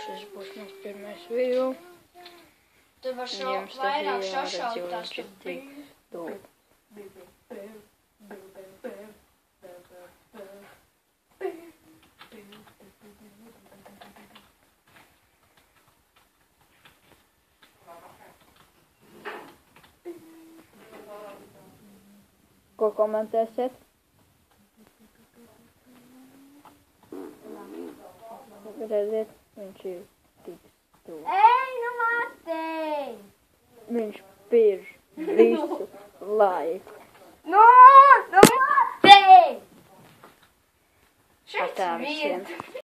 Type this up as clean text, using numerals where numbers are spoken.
šis būs mans pirmais video. Tu var Jums tas vairāk bija šašaut jāredz, tās. jo viņš ir tik tuvu. Ko komentēsiet? Redziet, viņš ir tik tuvu. Ej, nu Matej! Viņš pirž visu laiku. Nu Matej! Šeit Tā vieta. visiem.